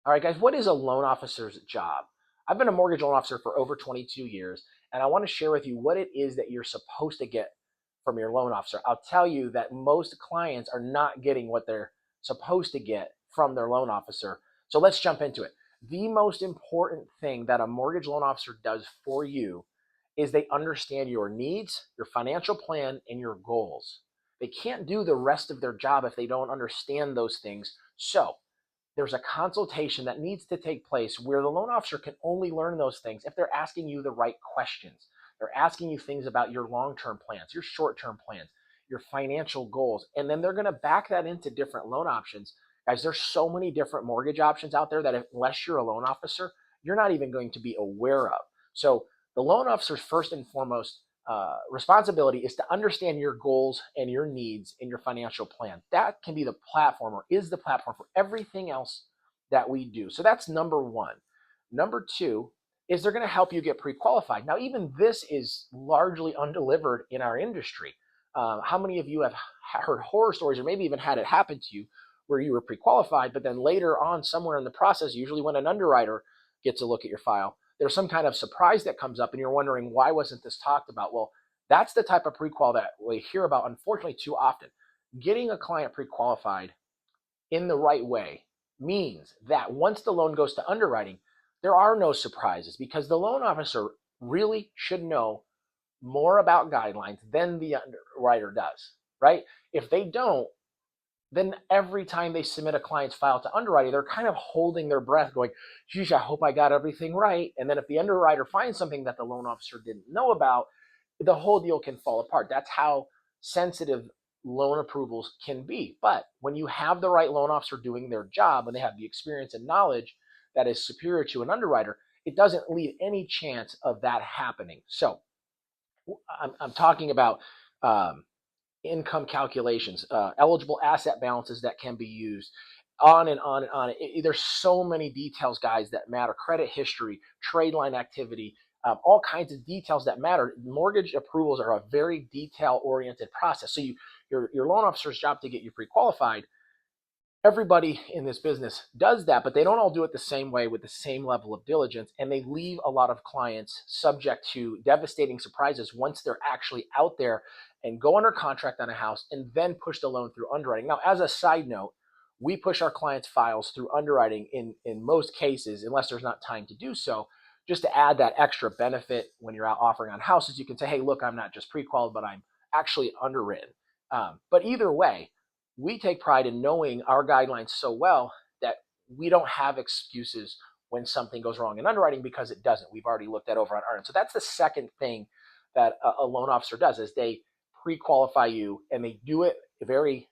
All right, guys, what is a loan officer's job? I've been a mortgage loan officer for over 22 years, and I want to share with you what it is that you're supposed to get from your loan officer. I'll tell you that most clients are not getting what they're supposed to get from their loan officer. So let's jump into it. The most important thing that a mortgage loan officer does for you is they understand your needs, your financial plan, and your goals. They can't do the rest of their job if they don't understand those things. So there's a consultation that needs to take place where the loan officer can only learn those things if they're asking you the right questions. They're asking you things about your long-term plans, your short-term plans, your financial goals, and then they're going to back that into different loan options. Guys, there's so many different mortgage options out there that unless you're a loan officer, you're not even going to be aware of. So the loan officer's first and foremost responsibility is to understand your goals and your needs in your financial plan. That can be the platform or is the platform for everything else that we do. So that's number one. Number two is they're going to help you get pre-qualified. Now, even this is largely undelivered in our industry. How many of you have heard horror stories or maybe even had it happen to you where you were pre-qualified, but then later on somewhere in the process, usually when an underwriter gets a look at your file, there's some kind of surprise that comes up and you're wondering, why wasn't this talked about? Well, that's the type of pre-qual that we hear about, unfortunately, too often. Getting a client pre-qualified in the right way means that once the loan goes to underwriting, there are no surprises because the loan officer really should know more about guidelines than the underwriter does, right? If they don't, then every time they submit a client's file to underwriting, they're kind of holding their breath going, geez, I hope I got everything right. And then if the underwriter finds something that the loan officer didn't know about, the whole deal can fall apart. That's how sensitive loan approvals can be. But when you have the right loan officer doing their job and they have the experience and knowledge that is superior to an underwriter, it doesn't leave any chance of that happening. So I'm talking about income calculations, eligible asset balances that can be used, on and on and on. There's so many details, guys, that matter. Credit history, trade line activity, all kinds of details that matter. Mortgage approvals are a very detail-oriented process. So your loan officer's job to get you pre-qualified. Everybody in this business does that, but they don't all do it the same way with the same level of diligence, and they leave a lot of clients subject to devastating surprises once they're actually out there and go under contract on a house and then push the loan through underwriting. Now, as a side note, we push our clients' files through underwriting in most cases, unless there's not time to do so, just to add that extra benefit when you're out offering on houses. You can say, hey, look, I'm not just pre-qualified, but I'm actually underwritten. But either way, we take pride in knowing our guidelines so well that we don't have excuses when something goes wrong in underwriting because it doesn't. We've already looked at over on our end. So that's the second thing that a loan officer does is they pre-qualify you and they do it very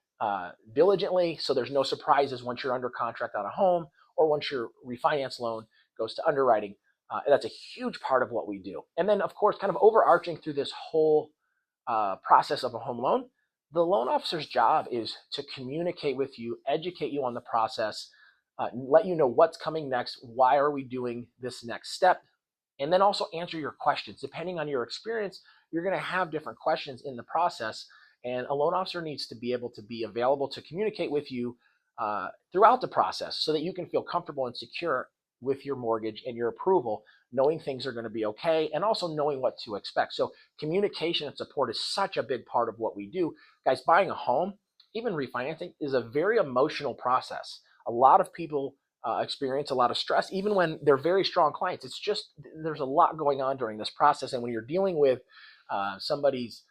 diligently so there's no surprises once you're under contract on a home or once your refinance loan goes to underwriting. And that's a huge part of what we do. And then, of course, kind of overarching through this whole process of a home loan, the loan officer's job is to communicate with you, educate you on the process, let you know what's coming next, why are we doing this next step, and then also answer your questions. Depending on your experience, you're going to have different questions in the process, and a loan officer needs to be able to be available to communicate with you throughout the process so that you can feel comfortable and secure with your mortgage and your approval, knowing things are going to be okay, and also knowing what to expect. So communication and support is such a big part of what we do. Guys, buying a home, even refinancing, is a very emotional process. A lot of people experience a lot of stress, even when they're very strong clients. It's just, there's a lot going on during this process. And when you're dealing with somebody's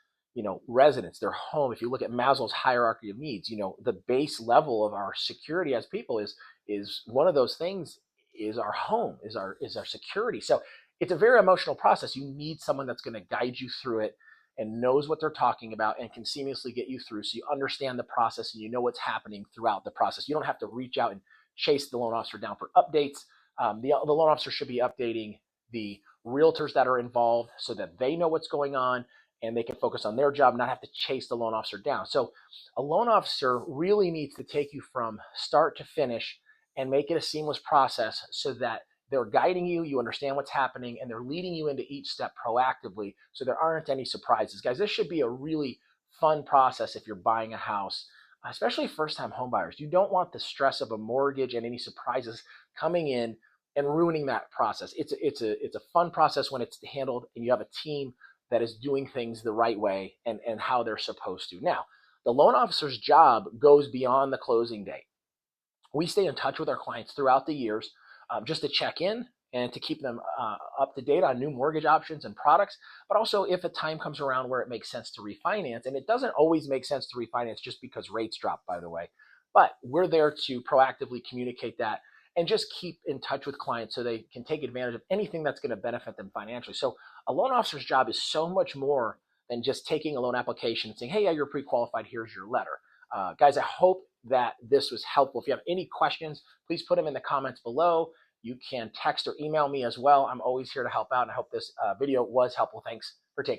residence, their home, if you look at Maslow's hierarchy of needs, the base level of our security as people is one of those things is our home, is our security. So it's a very emotional process. You need someone that's going to guide you through it and knows what they're talking about and can seamlessly get you through so you understand the process and you know what's happening throughout the process. You don't have to reach out and chase the loan officer down for updates. The loan officer should be updating the realtors that are involved so that they know what's going on and they can focus on their job, not have to chase the loan officer down. So a loan officer really needs to take you from start to finish and make it a seamless process so that they're guiding you, you understand what's happening, and they're leading you into each step proactively so there aren't any surprises. Guys, this should be a really fun process if you're buying a house. especially first-time homebuyers. You don't want the stress of a mortgage and any surprises coming in and ruining that process. It's a fun process when it's handled and you have a team that is doing things the right way and how they're supposed to. Now, the loan officer's job goes beyond the closing date. We stay in touch with our clients throughout the years, just to check in and to keep them up to date on new mortgage options and products, but also if a time comes around where it makes sense to refinance. And it doesn't always make sense to refinance just because rates drop, by the way, but we're there to proactively communicate that and just keep in touch with clients so they can take advantage of anything that's going to benefit them financially. So a loan officer's job is so much more than just taking a loan application and saying, hey, yeah, you're pre-qualified, here's your letter. Guys, I hope that this was helpful. If you have any questions, please put them in the comments below. You can text or email me as well. I'm always here to help out, and I hope this video was helpful. Thanks for taking